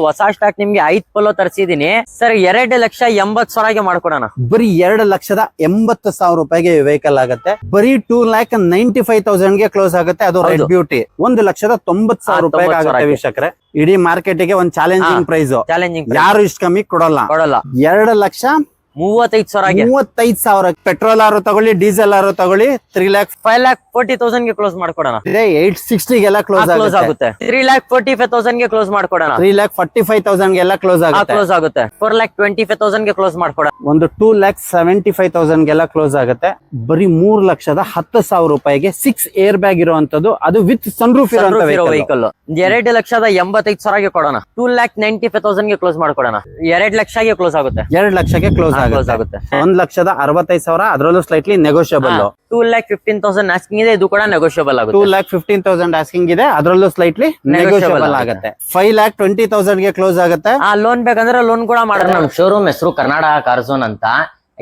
ಹೊಸ ಸ್ಟಾಕ್ ನಿಮ್ಗೆ 5 polo ತರಿಸಿದೀನಿ sir. 2,80,000 ಮಾಡ್ಕೊಡೋಣ. ಬರೀ 2,80,000 ರೂಪಾಯಿಗೆ ವೆಹಿಕಲ್ ಆಗುತ್ತೆ. ಬರೀ 2,95,000 ಗೆ ಕ್ಲೋಸ್ ಆಗುತ್ತೆ. ಅದು ರೆಡ್ ಬ್ಯೂಟಿ 1,90,000 ರೂಪಾಯಿಗೆ ಆಗುತ್ತೆ ವೀಕ್ಷಕರೇ. ಇಡೀ ಮಾರ್ಕೆಟ್ ಗೆ ಒಂದು ಚಾಲೆಂಜಿಂಗ್ ಪ್ರೈಸ್. ಯಾರು ಇಷ್ಟು ಕಮ್ಮಿ ಕೊಡಲ್ಲ. 2,35,000 ಪೆಟ್ರೋಲ್ ಆರು ತಗೊಳ್ಳಿ, ಡೀಸೆಲ್ ಆರು ತಗೊಳ್ಳಿ 3,05,40,000 ಗೆ ಕ್ಲೋಸ್ ಮಾಡ್ಕೊಡೋಣ. 860 ಗೆಲ್ಲ ಕ್ಲೋಸ್ ಆಗುತ್ತೆ. 3,45,000 ಗೆ ಕ್ಲೋಸ್ ಮಾಡ್ಕೊಡೋಣ. 3,45,000 ಗೆಲ್ಲ ಕ್ಲೋಸ್ ಆಗುತ್ತೆ. 4,25,000 ಗೆ ಕ್ಲೋಸ್ ಮಾಡ್ಕೊಡೋಣ. ಒಂದು 2,75,000 ಗೆಲ್ಲ ಕ್ಲೋಸ್ ಆಗುತ್ತೆ. ಬರೀ 3,10,000 ರೂಪಾಯಿಗೆ 6 ಏರ್ ಬ್ಯಾಗ್ ಇರುವಂತದ್ದು, ಅದು ವಿತ್ ಸನ್ರೂಫ್ ಇರೋ ವೆಹಿಕಲ್. 2,85,000 ಗೆ ಕೊಡೋಣ. 2,95,000 ಗೆ ಕ್ಲೋಸ್ ಮಾಡ್ಕೊಡೋಣ. 2 ಲಕ್ಷಗೆ ಕ್ಲೋಸ್ ಆಗುತ್ತೆ. 2 ಲಕ್ಷಕ್ಕೆ ಕ್ಲೋಸ್ ಆಗುತ್ತೆ. 1,65,000 ಅದರಲ್ಲೂ ಸ್ಲೈಟ್ಲಿ ನೆಗೋಷಿಯಬಲ್. 2,15,000 ಆಸ್ಕಿಂಗ್ ಇದೆ, ಇದು ಕೂಡ ನೆಗೋಷಿಯಬಲ್ ಆಗುತ್ತೆ. 2,15,000 ಆಸ್ಕಿಂಗ್ ಇದೆ, ಅದರಲ್ಲೂ ಸ್ಲೈಟ್ಲಿ ನೆಗೋಷಿಯಬಲ್ ಆಗುತ್ತೆ. 5,20,000 ಗೆ ಕ್ಲೋಸ್ ಆಗುತ್ತೆ. ಲೋನ್ ಬೇಕಂದ್ರೆ ಲೋನ್ ಕೂಡ ಮಾಡೋಣ. ನಮ್ಮ ಶೋರೂಮ್ ಹೆಸರು ಕರ್ನಾಟಕ ಕಾರ್ ಝೋನ್ ಅಂತ.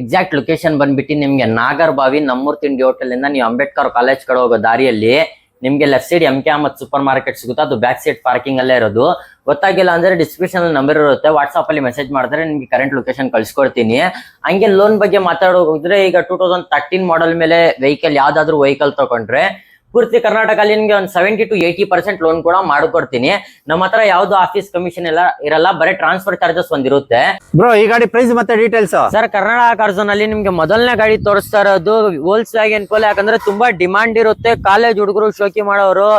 ಎಕ್ಸಾಕ್ಟ್ ಲೊಕೇಶನ್ ಬಂದ್ಬಿಟ್ಟು ನಿಮ್ಗೆ ನಾಗರಬಾವಿ ನಮ್ಮೂರ್ ತಿಂಡಿ ಹೋಟೆಲ್ ಇಂದ ನೀವು ಅಂಬೇಡ್ಕರ್ ಕಾಲೇಜ್ ಕಡೆ ಹೋಗೋ ದಾರಿಯಲ್ಲಿ ನಿಮ್ಗೆ left side MK Ahmed super market ಸಿಗುತ್ತೆ. ಅದು ಬ್ಯಾಕ್ ಸೈಡ್ ಪಾರ್ಕಿಂಗ್ ಅಲ್ಲೇ ಇರೋದು. ಗೊತ್ತಾಗಿಲ್ಲ ಅಂದ್ರೆ ಡಿಸ್ಕ್ರಿಪ್ಷನ್ ಅಲ್ಲಿ ನಂಬರ್ ಇರುತ್ತೆ, ವಾಟ್ಸ್ಆಪ್ ಅಲ್ಲಿ ಮೆಸೇಜ್ ಮಾಡಿದ್ರೆ ನಿಮ್ಗೆ ಕರೆಂಟ್ ಲೊಕೇಶನ್ ಕಳ್ಸಿಕೊಡ್ತೀನಿ. ಹಂಗೆ ಲೋನ್ ಬಗ್ಗೆ ಮಾತಾಡೋದ್ರೆ ಈಗ 2013 ಮಾಡೆಲ್ ಮೇಲೆ ವೆಹಿಕಲ್ ಯಾವ್ದಾದ್ರು ವೆಹಿಕಲ್ ತಗೊಂಡ್ರೆ ಪೂರ್ತಿ ಕರ್ನಾಟಕದಲ್ಲಿ ನಿಮ್ಗೆ ಒಂದು 70 to 80% ಲೋನ್ ಕೂಡ ಮಾಡ್ಕೊಡ್ತೀನಿ. ನಮ್ಮ ಹತ್ರ ಯಾವ್ದು ಆಫೀಸ್ ಕಮಿಷನ್ ಎಲ್ಲ ಇರಲ್ಲ, ಬರೀ ಟ್ರಾನ್ಸ್ಫರ್ ಚಾರ್ಜಸ್ ಒಂದಿರುತ್ತೆ. ಬ್ರೋ ಈ ಗಾಡಿ ಪ್ರೈಸ್ ಮತ್ತೆ details sir. Karnataka car zone ಅಲ್ಲಿ ನಿಮ್ಗೆ ಮೊದಲನೇ ಗಾಡಿ ತೋರಿಸ್ತಾ ಇರೋದು ವೋಲ್ಕ್ಸ್ವ್ಯಾಗನ್ ಪೋಲೋ. ಯಾಕಂದ್ರೆ ತುಂಬಾ ಡಿಮಾಂಡ್ ಇರುತ್ತೆ. ಕಾಲೇಜ್ ಹುಡುಗರು, ಶೋಕಿ ಮಾಡೋರು,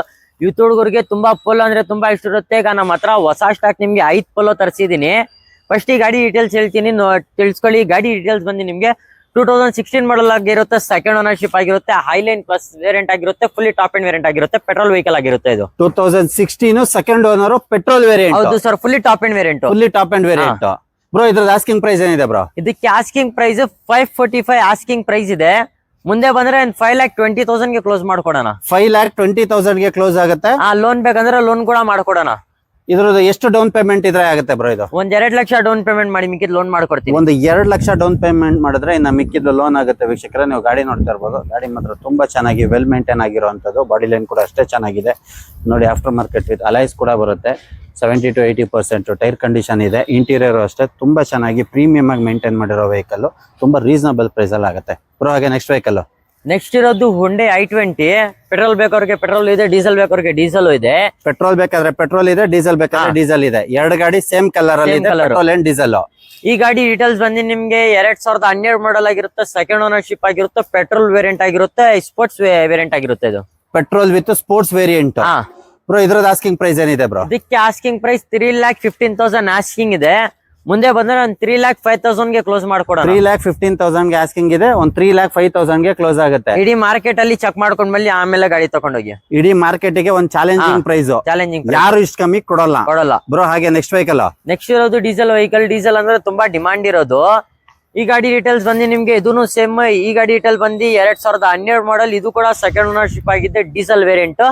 ಯೂತ್ ಹುಡುಗರಿಗೆ ತುಂಬಾ ಪೋಲೋ ಅಂದ್ರೆ ತುಂಬಾ ಇಷ್ಟ ಇರುತ್ತೆ. ಈಗ ನಮ್ಮ ಹತ್ರ ಹೊಸ ಸ್ಟಾಕ್ ನಿಮ್ಗೆ 5 ಪೋಲೋ ತರಿಸಿದೀನಿ. ಫಸ್ಟ್ ಈ ಗಾಡಿ ಡೀಟೇಲ್ಸ್ ಹೇಳ್ತೀನಿ, ತಿಳ್ಸ್ಕೊಳ್ಳಿ. ಗಾಡಿ ಡೀಟೇಲ್ಸ್ ಬಂದು ನಿಮ್ಗೆ 2016 ಮಾಡಲ್ ಆಗಿರುತ್ತೆ, ಸೆಕೆಂಡ್ ಓನರ್ಶಿಪ್ ಆಗಿರುತ್ತೆ, ಹೈಲೈನ್ ಪ್ಲಸ್ ವೇರಿಯಂಟ್ ಆಗಿರುತ್ತೆ, ಫುಲ್ಲಿ ಟಾಪ್ ಅಂಡ್ ವೇರಿಯಂಟ್ ಆಗಿರುತ್ತೆ, ಪೆಟ್ರೋಲ್ ವೆಹಿಕಲ್ ಆಗಿರುತ್ತೆ. ಇದು 2016 ಸೆಕೆಂಡ್ ಓನರ್ ಪೆಟ್ರೋಲ್ ವೇರಿಯಂಟ್. ಹೌದು sir, fully top end variant. Bro ಇದ್ರದ್ದು ಆಸ್ಕಿಂಗ್ ಪ್ರೈಸ್ ಏನಿದೆ ಬ್ರೋ? ಇದಕ್ಕೆ ಆಸ್ಕಿಂಗ್ ಪ್ರೈಸ್ 545 ಆಸ್ಕಿಂಗ್ ಪ್ರೈಸ್ ಇದೆ. ಮುಂದೆ ಬಂದ್ರೆ 5,20,000 ಗೆ ಕ್ಲೋಸ್ ಮಾಡ್ಕೊಡೋಣ. 5,20,000 ಗೆ ಕ್ಲೋಸ್ ಆಗುತ್ತೆ. ಲೋನ್ ಬೇಕಂದ್ರೆ ಲೋನ್ ಕೂಡ ಮಾಡ್ಕೊಡೋಣ. ಇದ್ರದ್ದು ಎಷ್ಟು ಡೌನ್ ಪೇಮೆಂಟ್ ಇದ್ರೆ ಆಗುತ್ತೆ ಬ್ರೋ? ಇದು 2 ಲಕ್ಷ ಡೌನ್ ಪೇಮೆಂಟ್ ಮಾಡಿ ಮಿಕ್ಕಿದ್ ಲೋನ್ ಮಾಡ್ಕೊಡ್ತೀವಿ. 2 ಲಕ್ಷ ಡೌನ್ ಪೇಮೆಂಟ್ ಮಾಡಿದ್ರೆ ಇನ್ನು ಮಿಕ್ಕಿದ್ದು ಲೋನ್ ಆಗುತ್ತೆ. ವೀಕ್ಷಕರೇ ನೀವು ಗಾಡಿ ನೋಡ್ತಾ ಇರ್ಬೋದು. ಗಾಡಿ ಮಾತ್ರ ತುಂಬಾ ಚೆನ್ನಾಗಿ ವೆಲ್ ಮೇಂಟೈನ್ ಆಗಿರುವಂತದ್ದು. ಬಾಡಿ ಲೈನ್ ಕೂಡ ಅಷ್ಟೇ ಚೆನ್ನಾಗಿದೆ ನೋಡಿ. ಆಫ್ಟರ್ ಮಾರ್ಕೆಟ್ ವಿತ್ ಅಲೈಸ್ ಕೂಡ ಬರುತ್ತೆ. 70 to 80% ಟೈರ್ ಕಂಡೀಷನ್ ಇದೆ. ಇಂಟೀರಿಯರ್ ಅಷ್ಟೇ ತುಂಬಾ ಚೆನ್ನಾಗಿ ಪ್ರೀಮಿಯಂ ಆಗಿ ಮೇಂಟೈನ್ ಮಾಡಿರೋ ವೆಹಿಕಲ್. ತುಂಬಾ ರೀಸನಬಲ್ ಪ್ರೈಸ್ ಅಲ್ಲಿ ಆಗುತ್ತೆ ಬ್ರೋ. ಹಾಗೆ ನೆಕ್ಸ್ಟ್ ವೆಹಿಕಲ್ ನೆಕ್ಸ್ಟ್ ಇರೋದು Hyundai i20. ಪೆಟ್ರೋಲ್ ಬೇಕವ್ರಿಗೆ ಪೆಟ್ರೋಲ್ ಇದೆ, ಡೀಸೆಲ್ ಬೇಕವ್ರಿಗೆ ಡೀಸೆಲ್ ಇದೆ. ಪೆಟ್ರೋಲ್ ಬೇಕಾದ್ರೆ ಪೆಟ್ರೋಲ್ ಇದೆ, ಡೀಸೆಲ್ ಬೇಕಾದ್ರೆ ಡೀಸೆಲ್ ಇದೆ. 2 ಗಾಡಿ ಸೇಮ್ ಕಲರ್ ಅಲ್ಲಿ ಇದೆ, ಪೆಟ್ರೋಲ್ ಅಂಡ್ ಡೀಸೆಲ್. ಈ ಗಾಡಿ ಡೀಟೇಲ್ಸ್ ಬಂದು ನಿಮ್ಗೆ 2012 ಮಾಡಲ್ ಆಗಿರುತ್ತೆ, ಸೆಕೆಂಡ್ ಓನರ್ಶಿಪ್ ಆಗಿರುತ್ತೆ, ಪೆಟ್ರೋಲ್ ವೇರಿಯಂಟ್ ಆಗಿರುತ್ತೆ, ಸ್ಪೋರ್ಟ್ಸ್ ವೇರಿಯಂಟ್ ಆಗಿರುತ್ತೆ. ಇದು petrol with sports variant. Bro ಇದ್ರದ್ದು ಆಸ್ಕಿಂಗ್ ಪ್ರೈಸ್ ಏನಿದೆ ಬ್ರೋ? ಇದಕ್ಕೆ ಆಸ್ಕಿಂಗ್ ಪ್ರೈಸ್ 3,15,000 ಆಸ್ಕಿಂಗ್ ಇದೆ. ಮುಂದೆ ಬಂದ್ರೆ 3,05,000 ಗೆ ಕ್ಲೋಸ್ ಮಾಡ್ಕೊಡೋಣ. 3,15,000 ಗೆ ಆಸ್ಕಿಂಗ್ ಇದೆ. 3,05,000 ಗೆ ಕ್ಲೋಸ್ ಆಗುತ್ತೆ. ಇಡೀ ಮಾರ್ಕೆಟ್ ಅಲ್ಲಿ ಚೆಕ್ ಮಾಡ್ಕೊಂಡ್ ಮೇಲೆ ಆಮೇಲೆ ಗಾಡಿ ತಗೊಂಡೋಗಿ. ಇಡೀ ಮಾರ್ಕೆಟ್ ಗೆ ಒಂದು ಚಾಲೆಂಜಿಂಗ್ ಪ್ರೈಸ್. ಯಾರು ಇಷ್ಟು ಕಮ್ಮಿ ಕೊಡಲ್ಲ ಬ್ರೋ. ಹಾಗೆ ನೆಕ್ಸ್ಟ್ ವೆಹಿಕಲ್ ನೆಕ್ಸ್ಟ್ ಇರೋದು ಡೀಸೆಲ್ ವೆಹಿಕಲ್. ಡೀಸೆಲ್ ಅಂದ್ರೆ ತುಂಬಾ ಡಿಮಾಂಡ್ ಇರೋದು. ಈ ಗಾಡಿ ಡೀಟೇಲ್ಸ್ ಬಂದು ನಿಮ್ಗೆ ಇದೂ ಸೇಮ್. ಈ ಗಾಡಿ ಡೀಟೇಲ್ ಬಂದು 2012 ಮಾಡಲ್. ಇದು ಕೂಡ ಸೆಕೆಂಡ್ ಓನರ್ಶಿಪ್ ಆಗಿದೆ, ಡೀಸೆಲ್ ವೇರಿಯಂಟ್.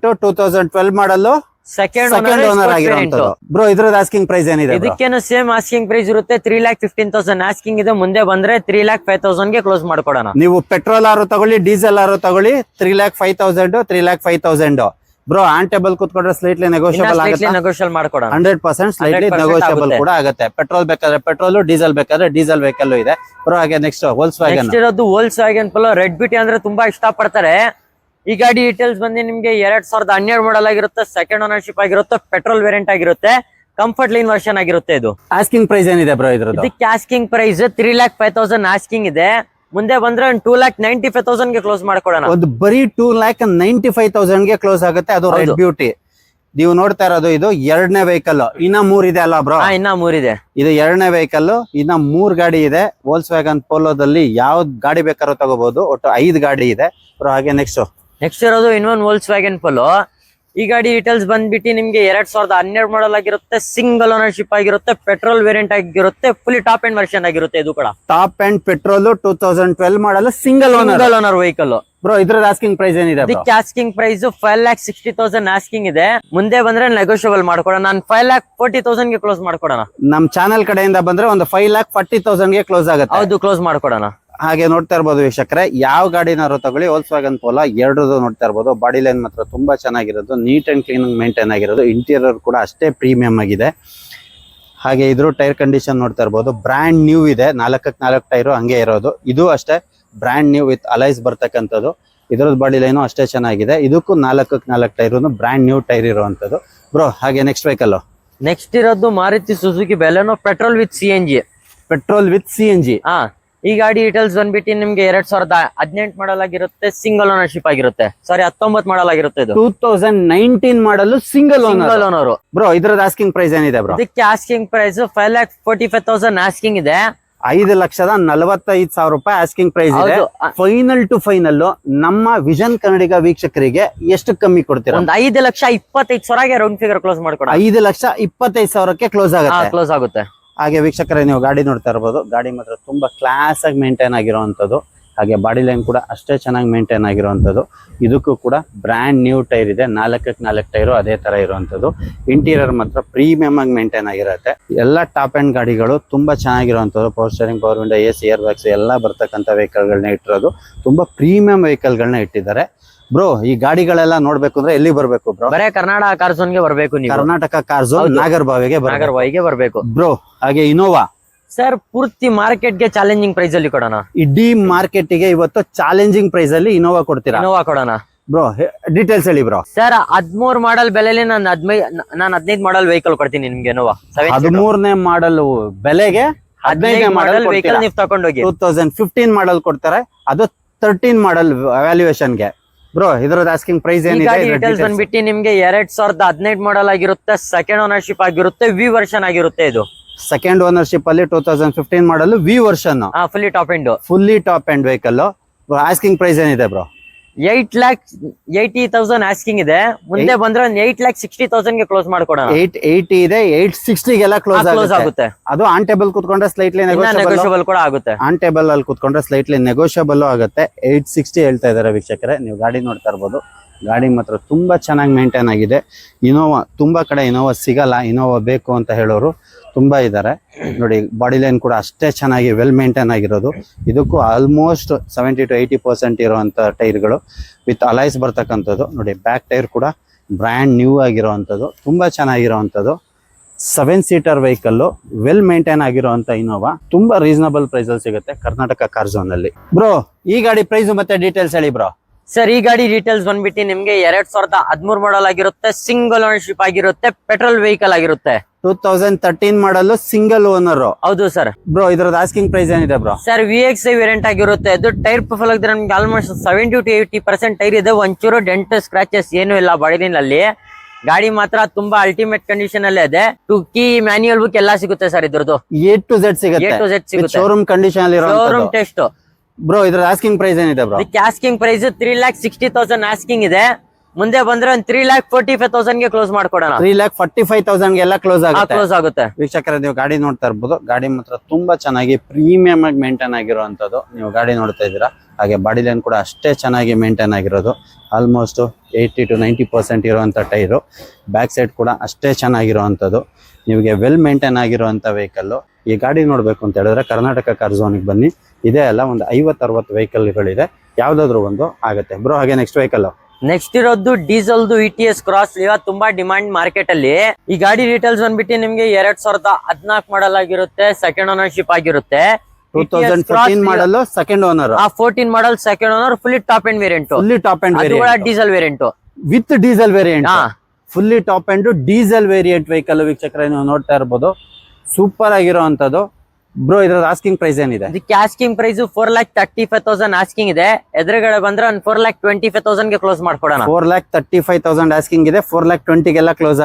2012 ಮಾಡಲ್, ಸೆಕೆಂಡ್ ಓನರ್ ಆಗಿರೋದು. ಬ್ರೋ ಇದ್ರದ್ದು ಆಸ್ಕಿಂಗ್ ಪ್ರೈಸ್ ಏನಿದೆ? ಇದಕ್ಕೇನು ಸೇಮ್ ಆಸ್ಕಿಂಗ್ ಪ್ರೈಸ್ ಇರುತ್ತೆ. 3,15,000 ಆಸ್ಕಿಂಗ್ ಇದೆ. ಮುಂದೆ ಬಂದ್ರೆ 3,05,000 ಗೆ ಕ್ಲೋಸ್ ಮಾಡ್ಕೊಡೋಣ. ನೀವು ಪೆಟ್ರೋಲ್ ಆರು ತಗೊಳ್ಳಿ, ಡೀಸೆಲ್ ಆರು ತಗೊಳ್ಳಿ, 3,05,000 ಬ್ರೋ ಆನ್ ಟೇಬಲ್ ಕೂತ್ಕೊಂಡ್ರೆ ಸ್ಲೈಟ್ಲಿ ನೆಗೋಷಿಯಬಲ್ ಆಗುತ್ತೆ. ನೆಗೋಷಿಯಬಲ್ ಮಾಡ್ಕೊಡೋಣ. 100% ಸ್ಲೈಟ್ಲಿ ನೆಗೋಷಿಯಬಲ್ ಕೂಡ ಆಗುತ್ತೆ. ಪೆಟ್ರೋಲ್ ಬೇಕಾದ್ರೆ ಪೆಟ್ರೋಲ್, ಡೀಸೆಲ್ ಬೇಕಾದ್ರೆ ಡೀಸೆಲ್ ವೆಹಿಕಲ್ ಇದೆ ಬ್ರೋ. ಹಾಗೆ ನೆಕ್ಸ್ಟ್ ವೋಲ್ಕ್ಸ್ವ್ಯಾಗನ್. ನೆಕ್ಸ್ಟ್ ಇರೋದು ವೋಲ್ಕ್ಸ್ವ್ಯಾಗನ್ ಪೋಲೋ. ರೆಡ್ ಬ್ಯೂಟಿ ಅಂದ್ರೆ ತುಂಬಾ ಇಷ್ಟ ಪಡ್ತಾರೆ. ಈ ಗಾಡಿ ಡೀಟೇಲ್ಸ್ ಬಂದು ನಿಮ್ಗೆ 2012 ಮಾಡಲ್ ಆಗಿರುತ್ತೆ, ಸೆಕೆಂಡ್ ಓನರ್ಶಿಪ್ ಆಗಿರುತ್ತೆ, ಪೆಟ್ರೋಲ್ ವೇರಿಯಂಟ್ ಆಗಿರುತ್ತೆ, ಕಂಫರ್ಟ್ ಲೈನ್ ವರ್ಷನ್ ಆಗಿರುತ್ತೆ. ಇದು ಆಸ್ಕಿಂಗ್ ಪ್ರೈಸ್ ಏನಿದೆ ಬ್ರೋ ಇದ್ರದ್ದು? ಇದಕ್ಕೆ ಆಸ್ಕಿಂಗ್ ಪ್ರೈಸ್ 3,05,000 ಆಸ್ಕಿಂಗ್ ಇದೆ. ಮುಂದೆ ಬಂದ್ರೆ 2,95,000 ಗೆ ಕ್ಲೋಸ್ ಮಾಡ್ಕೊಡೋಣ. ಒಂದು ಬರೀ 2,95,000 ಗೆ ಕ್ಲೋಸ್ ಆಗುತ್ತೆ. ಅದು ರೆಡ್ ಬ್ಯೂಟಿ. ನೀವು ನೋಡ್ತಾ ಇರೋದು ಇದು 2ನೇ ವೆಹಿಕಲ್. ಇನ್ನ 3 ಇದೆ ಅಲ್ಲ ಬ್ರೋ? ಇನ್ನ 3 ಇದೆ. ಇದು 2ನೇ ವೆಹಿಕಲ್. ಇನ್ನ 3 ಗಾಡಿ ಇದೆ. ವೋಲ್ಕ್ಸ್ವ್ಯಾಗನ್ ಪೋಲೋದಲ್ಲಿ ಯಾವ ಗಾಡಿ ಬೇಕಾದ್ರೂ ತಗೋಬಹುದು. ಒಟ್ಟು 5 ಗಾಡಿ ಇದೆ ಬ್ರೋ. ಹಾಗೆ ನೆಕ್ಸ್ಟ್ ಇರೋದು ಇನ್ನೊಂದು ವೋಲ್ಕ್ಸ್ವ್ಯಾಗನ್ ಪೋಲೋ. ಈ ಗಾಡಿ ಡೀಟೇಲ್ಸ್ ಬಂದ್ಬಿಟ್ಟು ನಿಮ್ಗೆ 2012 ಮಾಡಲ್ ಆಗಿರುತ್ತೆ, ಸಿಂಗಲ್ ಓನರ್ಶಿಪ್ ಆಗಿರುತ್ತೆ, ಪೆಟ್ರೋಲ್ ವೇರಿಯಂಟ್ ಆಗಿರುತ್ತೆ, ಫುಲ್ಲಿ ಟಾಪ್ ಅಂಡ್ ವರ್ಷನ್ ಆಗಿರುತ್ತೆ. ಇದು ಕೂಡ top and petrol 2012 model, single owner vehicle. Bro ಇದ್ರದ್ದು ಆಸ್ಕಿಂಗ್ ಪ್ರೈಸ್ ಏನಿದೆ? ಇದಕ್ಕೆ ಆಸ್ಕಿಂಗ್ ಪ್ರೈಸ್ 5,60,000 ಆಸ್ಕಿಂಗ್ ಇದೆ. ಮುಂದೆ ಬಂದ್ರೆ ನೆಗೋಷಿಯಬಲ್ ಮಾಡ್ಕೊಡೋಣ. ನಾನು 5,40,000 ಗೆ ಕ್ಲೋಸ್ ಮಾಡ್ಕೊಡೋಣ. ನಮ್ ಚಾನೆಲ್ ಕಡೆಯಿಂದ ಬಂದ್ರೆ ಒಂದು 5,40,000 ಗೆ ಕ್ಲೋಸ್ ಆಗುತ್ತೆ. ಹೌದು, ಕ್ಲೋಸ್ ಮಾಡ್ಕೊಡೋಣ. ಹಾಗೆ ನೋಡ್ತಾ ಇರ್ಬೋದು ವೀಕ್ಷಕರೇ, ಯಾವ ಗಾಡಿನಾರು ತಗೊಳ್ಳಿ Volkswagen Polo ಎರಡರದ್ದು ನೋಡ್ತಾ ಇರ್ಬೋದು. ಬಾಡಿ ಲೈನ್ ಮಾತ್ರ ತುಂಬಾ ಚೆನ್ನಾಗಿರೋದು, ನೀಟ್ ಅಂಡ್ ಕ್ಲೀನ್ ಮೇಂಟೈನ್ ಆಗಿರೋದು. ಇಂಟೀರಿಯರ್ ಕೂಡ ಅಷ್ಟೇ ಪ್ರೀಮಿಯಂ ಆಗಿದೆ. ಹಾಗೆ ಇದ್ರ ಟೈರ್ ಕಂಡೀಷನ್ ನೋಡ್ತಾ ಇರ್ಬೋದು, ಬ್ರ್ಯಾಂಡ್ ನ್ಯೂ ಇದೆ. 4x4 ಟೈರು ಹಂಗೆ ಇರೋದು. ಇದು ಅಷ್ಟೇ ಬ್ರ್ಯಾಂಡ್ ನ್ಯೂ ವಿತ್ ಅಲೈಸ್ ಬರ್ತಕ್ಕಂಥದ್ದು. ಇದ್ರದ್ದು ಬಾಡಿ ಲೈನು ಅಷ್ಟೇ ಚೆನ್ನಾಗಿದೆ. ಇದಕ್ಕೂ 4x4 tyre brand new tyre ಇರುವಂತದ್ದು. ಬ್ರೋ ಹಾಗೆ ನೆಕ್ಸ್ಟ್ ವೆಹಿಕಲ್ ನೆಕ್ಸ್ಟ್ ಇರೋದು Maruti Suzuki ಬೆಲೆನೋ petrol with CNG. Petrol with CNG. ಈ ಗಾಡಿ ಡೀಟೇಲ್ಸ್ ಬಂದ್ಬಿಟ್ಟು ನಿಮ್ಗೆ 2018 ಮಾಡಲ್ ಆಗಿರುತ್ತೆ, ಸಿಂಗಲ್ ಓನರ್ಶಿಪ್ ಆಗಿರುತ್ತೆ. ಸಾರಿ 19 ಮಾಡಲ್ ಆಗಿರುತ್ತೆ. ಇದು 2019 ಮಾಡಲು ಸಿಂಗಲ್ ಓನರ್. ಬ್ರೋ ಇದ್ರದ್ದು ಆಸ್ಕಿಂಗ್ ಪ್ರೈಸ್ ಏನಿದೆ ಬ್ರೋ? ಇದಕ್ಕೆ ಆಸ್ಕಿಂಗ್ ಪ್ರೈಸ್ 5,45,000 ಆಸ್ಕಿಂಗ್ ಇದೆ. 5,45,000 ರೂಪಾಯಿ ಆಸ್ಕಿಂಗ್ ಪ್ರೈಸ್ ಇದೆ. ಫೈನಲ್ ಟು ಫೈನಲ್ ನಮ್ಮ ವಿಷನ್ ಕನ್ನಡಿಗ ವೀಕ್ಷಕರಿಗೆ ಎಷ್ಟು ಕಮ್ಮಿ ಕೊಡ್ತೀರಾ? ಒಂದು 5,25,000 ರೌಂಡ್ ಫಿಗರ್ ಕ್ಲೋಸ್ ಮಾಡ್ಕೊಡ. 5,25,000ಕ್ಕೆ ಕ್ಲೋಸ್ ಆಗುತ್ತೆ. ಹಾಗೆ ವೀಕ್ಷಕರೇ, ನೀವು ಗಾಡಿ ನೋಡ್ತಾ ಇರ್ಬೋದು. ಗಾಡಿ ಮಾತ್ರ ತುಂಬಾ ಕ್ಲಾಸ್ ಆಗಿ ಮೇಂಟೈನ್ ಆಗಿರುವಂತದ್ದು. ಹಾಗೆ ಬಾಡಿ ಲೈನ್ ಕೂಡ ಅಷ್ಟೇ ಚೆನ್ನಾಗಿ ಮೇಂಟೈನ್ ಆಗಿರುವಂತದ್ದು. ಇದಕ್ಕೂ ಕೂಡ ಬ್ರ್ಯಾಂಡ್ ನ್ಯೂ ಟೈರ್ ಇದೆ. 4x4 ಟೈರು ಅದೇ ತರ ಇರುವಂತದ್ದು. ಇಂಟೀರಿಯರ್ ಮಾತ್ರ ಪ್ರೀಮಿಯಂ ಆಗಿ ಮೇಂಟೈನ್ ಆಗಿರುತ್ತೆ. ಎಲ್ಲ ಟಾಪ್ ಅಂಡ್ ಗಾಡಿಗಳು ತುಂಬಾ ಚೆನ್ನಾಗಿರುವಂತದ್ದು. Power steering, power window, AC, air bags ಎಲ್ಲ ಬರ್ತಕ್ಕಂಥ ವೆಹಿಕಲ್ ಗಳನ್ನ ಇಟ್ಟಿರೋದು. ತುಂಬಾ ಪ್ರೀಮಿಯಂ ವೆಹಿಕಲ್ ಗಳನ್ನ ಇಟ್ಟಿದ್ದಾರೆ. ಬ್ರೋ ಈ ಗಾಡಿಗಳೆಲ್ಲ ನೋಡ್ಬೇಕು ಅಂದ್ರೆ ಎಲ್ಲಿ ಬರ್ಬೇಕು ಬ್ರೋ? ಬರೇ ಕರ್ನಾಟಕ ಕಾರ್ ಝೋನ್ ಗೆ ಬರ್ಬೇಕು ನೀವು. ಕರ್ನಾಟಕ ಕಾರ್ ಝೋನ್ ನಾಗರಬಾವಿಗೆ ಬರ್ಬೇಕು ಬ್ರೋ. ಹಾಗೆ ಇನೋವಾ ಸರ್ ಪೂರ್ತಿ ಮಾರ್ಕೆಟ್ ಗೆ ಚಾಲೆಂಜಿಂಗ್ ಪ್ರೈಸ್ ಅಲ್ಲಿ ಕೊಡೋಣ. ಇಡೀ ಮಾರ್ಕೆಟ್ ಗೆ ಇವತ್ತು ಚಾಲೆಂಜಿಂಗ್ ಪ್ರೈಸ್ ಅಲ್ಲಿ ಇನೋವಾ ಕೊಡ್ತೀರಾ? ಇನೋವಾ ಕೊಡೋಣ ಬ್ರೋ. ಡೀಟೇಲ್ಸ್ ಹೇಳಿ ಬ್ರೋ. ಸರ್ 13 ಮಾಡಲ್ ಬೆಲೆಲಿ ನಾನು 15 ಮಾಡಲ್ ವೆಹಿಕಲ್ ಕೊಡ್ತೀನಿ ನಿಮ್ಗೆ. ಇನೋವಾ 13ನೇ ಮಾಡಲ್ ಬೆಲೆಗೆ 15ನೇ ಮಾಡಲ್ ವೆಹಿಕಲ್ ನೀವು ತಗೊಂಡೋಗಿ. 2015 ಮಾಡಲ್ ಕೊಡ್ತಾರೆ. ಅದು 13 ಮಾಡಲ್ ವ್ಯಾಲ್ಯೂಯೇಷನ್ ಗೆ. ಬ್ರೋ ಇದ್ರದ್ದು ಆಸ್ಕಿಂಗ್ ಪ್ರೈಸ್ ಏನಿದೆ? ಡೀಟೇಲ್ಸ್ ಬಂದ್ಬಿಟ್ಟು ನಿಮ್ಗೆ 2018 ಮಾಡಲ್ ಆಗಿರುತ್ತೆ, ಸೆಕೆಂಡ್ ಓನರ್ಶಿಪ್ ಆಗಿರುತ್ತೆ, ವಿ ವರ್ಷನ್ ಆಗಿರುತ್ತೆ. ಇದು ಸೆಕೆಂಡ್ ಓನರ್ಶಿಪ್ ಅಲ್ಲಿ 2015 model V version. Fully top end vehicle. Asking price ಏನಿದೆ ಬ್ರೋ? 8,80,000 ಆಸ್ಕಿಂಗ್ ಇದೆ. ಮುಂದೆ ಬಂದ್ರೆ 8,60,000 ಗೆ ಕ್ಲೋಸ್ ಮಾಡ್ಕೊಡೋಣ. 880 ಇದೆ. 860 ಗೆಲ್ಲ ಕ್ಲೋಸ್ ಆಗುತ್ತೆ. ಅದು ಆನ್ ಟೇಬಲ್ ಕುತ್ಕೊಂಡ್ರೆ ಸ್ಲೈಟ್ಲಿ ನೆಗೋಷಿಯಬಲ್ ಕೂಡ ಆಗುತ್ತೆ. ಆನ್ ಟೇಬಲ್ ಅಲ್ಲಿ ಕುತ್ಕೊಂಡ್ರೆ ಸ್ಲೈಟ್ಲಿ ನೆಗೋಷಿಯಬಲ್ ಆಗುತ್ತೆ. 860 ಹೇಳ್ತಾ ಇದಾರೆ ವೀಕ್ಷಕರೇ. ನೀವು ಗಾಡಿ ನೋಡ್ತಾ ಇರ್ಬೋದು. ಗಾಡಿ ಮಾತ್ರ ತುಂಬಾ ಚೆನ್ನಾಗಿ ಮೇಂಟೈನ್ ಆಗಿದೆ. ಇನೋವಾ ತುಂಬಾ ಕಡೆ ಇನೋವಾ ಸಿಗಲ್ಲ. ಇನೋವಾ ಬೇಕು ಅಂತ ಹೇಳೋರು ತುಂಬಾ ಇದ್ದಾರೆ. ನೋಡಿ ಬಾಡಿ ಲೈನ್ ಕೂಡ ಅಷ್ಟೇ ಚೆನ್ನಾಗಿ ವೆಲ್ ಮೇಂಟೈನ್ ಆಗಿರೋದು. ಇದಕ್ಕೂ ಆಲ್ಮೋಸ್ಟ್ 70 to 80% ಇರುವಂತ ಟೈರ್ಗಳು ವಿತ್ ಅಲೈಸ್ ಬರ್ತಕ್ಕಂಥದ್ದು. ನೋಡಿ ಬ್ಯಾಕ್ ಟೈರ್ ಕೂಡ ಬ್ರ್ಯಾಂಡ್ ನ್ಯೂ ಆಗಿರುವಂಥದ್ದು. ತುಂಬಾ ಚೆನ್ನಾಗಿರುವಂಥದ್ದು. 7 ಸೀಟರ್ ವೆಹಿಕಲ್ ವೆಲ್ ಮೇಂಟೈನ್ ಆಗಿರುವಂತ ಇನೋವಾ ತುಂಬಾ ರೀಸನಬಲ್ ಪ್ರೈಸ್ ಅಲ್ಲಿ ಸಿಗುತ್ತೆ ಕರ್ನಾಟಕ ಕಾರ್ ಝೋನ್ ಅಲ್ಲಿ. ಬ್ರೋ ಈ ಗಾಡಿ ಪ್ರೈಸ್ ಮತ್ತೆ ಡೀಟೇಲ್ಸ್ ಹೇಳಿ ಬ್ರೋ. ಸರ್ ಈ ಗಾಡಿ ಡೀಟೇಲ್ಸ್ ಬಂದ್ಬಿಟ್ಟು ನಿಮ್ಗೆ 2013 ಮಾಡಲ್ ಆಗಿರುತ್ತೆ, ಸಿಂಗಲ್ ಓನರ್ಶಿಪ್ ಆಗಿರುತ್ತೆ, ಪೆಟ್ರೋಲ್ ವೆಹಿಕಲ್ ಆಗಿರುತ್ತೆ. 2013 ಮಾಡಲ್ ಸಿಂಗಲ್ ಓನರ್. ಹೌದು ಸರ್. ಬ್ರೋ ಇದ್ರದ್ದು ಆಸ್ಕಿಂಗ್ ಪ್ರೈಸ್ ಏನಿದೆ ಬ್ರೋ? ಸರ್ VXI ವೇರಿಯಂಟ್ ಆಗಿರುತ್ತೆ. ಇದು ಟೈರ್ ಪ್ರೊಫೈಲ್ ಆಗಿದ್ರೆ ನಮ್ಗೆ ಆಲ್ಮೋಸ್ಟ್ 70 to 80% ಟೈರ್ ಇದೆ. ಒಂಚೂರು ಡೆಂಟ್ ಸ್ಕ್ರಾಚಸ್ ಏನು ಇಲ್ಲ ಬಾಡಿನಲ್ಲಿ. ಗಾಡಿ ಮಾತ್ರ ತುಂಬಾ ಅಲ್ಟಿಮೇಟ್ ಕಂಡೀಷನ್ ಅಲ್ಲೇ ಇದೆ. ಕೀ, ಮ್ಯಾನ್ಯುಯಲ್ ಬುಕ್ ಎಲ್ಲ ಸಿಗುತ್ತೆ ಸರ್. ಇದ್ರದ್ದು A to Z ಸಿಗುತ್ತೆ. ಶೋರೂಮ್ ಕಂಡೀಷನ್ ಅಲ್ಲಿ ಶೋರೂಮ್ ಟೆಸ್ಟ್. ಬ್ರೋ ಇದ್ರ ಆಸ್ಕಿಂಗ್ ಪ್ರೈಸ್ ಏನಿದೆ ಬ್ರೋ? ಆಸ್ಕಿಂಗ್ ಪ್ರೈಸ್ 3,60,000 ಆಸ್ಕಿಂಗ್ ಇದೆ. ಮುಂದೆ ಬಂದ್ರೆ ಒಂದು 3,45,000 ಗೆ ಕ್ಲೋಸ್ ಮಾಡ್ಕೊಡೋಣ. 3,45,000 ಗೆಲ್ಲ ಕ್ಲೋಸ್ ಆಗುತ್ತೆ. ವೀಕ್ಷಕರೇ ನೀವು ಗಾಡಿ ನೋಡ್ತಾ ಇರ್ಬೋದು. ಗಾಡಿ ಮಾತ್ರ ತುಂಬಾ ಚೆನ್ನಾಗಿ ಪ್ರೀಮಿಯಂ ಆಗಿ ಮೇಂಟೈನ್ ಆಗಿರುವಂತದ್ದು ನೀವು ಗಾಡಿ ನೋಡ್ತಾ ಇದ್ದೀರಾ. ಹಾಗೆ ಬಾಡಿ ಲೈನ್ ಕೂಡ ಅಷ್ಟೇ ಚೆನ್ನಾಗಿ ಮೇಂಟೈನ್ ಆಗಿರೋದು. ಆಲ್ಮೋಸ್ಟ್ 80 to 90% ಇರುವಂತ ಟೈರು. ಬ್ಯಾಕ್ ಸೈಡ್ ಕೂಡ ಅಷ್ಟೇ ಚೆನ್ನಾಗಿರುವಂತದ್ದು. ನಿಮಗೆ ವೆಲ್ ಮೇಂಟೈನ್ ಆಗಿರುವಂತ ವೆಹಿಕಲ್. ಈ ಗಾಡಿ ನೋಡ್ಬೇಕು ಅಂತ ಹೇಳಿದ್ರೆ ಕರ್ನಾಟಕ ಕಾರ್ ಝೋನ್ಗೆ ಬನ್ನಿ. ಇದೇ ಅಲ್ಲ ಒಂದು 50-60 ವೆಹಿಕಲ್ಗಳಿದೆ. ಯಾವ್ದಾದ್ರು ಒಂದು ಆಗುತ್ತೆ ಬ್ರೋ. ಹಾಗೆ ನೆಕ್ಸ್ಟ್ ವೆಹಿಕಲ್ ನೆಕ್ಸ್ಟ್ ಇರೋದು ಡೀಸೆಲ್ದು ETS ಕ್ರಾಸ್. ಇವತ್ತು ತುಂಬಾ ಡಿಮಾಂಡ್ ಮಾರ್ಕೆಟ್ ಅಲ್ಲಿ. ಈ ಗಾಡಿ ಡೀಟೇಲ್ಸ್ ಬಂದ್ಬಿಟ್ಟು ನಿಮ್ಗೆ 2014 ಮಾಡಲ್ ಆಗಿರುತ್ತೆ, ಸೆಕೆಂಡ್ ಓನರ್ಶಿಪ್ ಆಗಿರುತ್ತೆ. 2014 model second owner. 14 model second owner. Fully top end variant. Diesel variant with diesel variant. Fully top and diesel variant vehicle ವೀಕ್ಷಕರೇ ನೀವು ನೋಡ್ತಾ ಇರ್ಬೋದು. ಸೂಪರ್ ಆಗಿರುವಂತದ್ದು. ಬ್ರೋ ಇದ್ರದ್ದು ಆಸ್ಕಿಂಗ್ ಪ್ರೈಸ್ ಏನಿದೆ? ಇದಕ್ಕೆ ಆಸ್ಕಿಂಗ್ ಪ್ರೈಸ್ 4,35,000 ಆಸ್ಕಿಂಗ್ ಇದೆ. ಎದುರುಗಡೆ ಬಂದ್ರೆ 4,25,000 ಗೆ ಕ್ಲೋಸ್ ಮಾಡ್ಕೊಡೋಣ. 4,35,000 ಆಸ್ಕಿಂಗ್ ಇದೆ. 4,20,000 ಗೆಲ್ಲ ಕ್ಲೋಸ್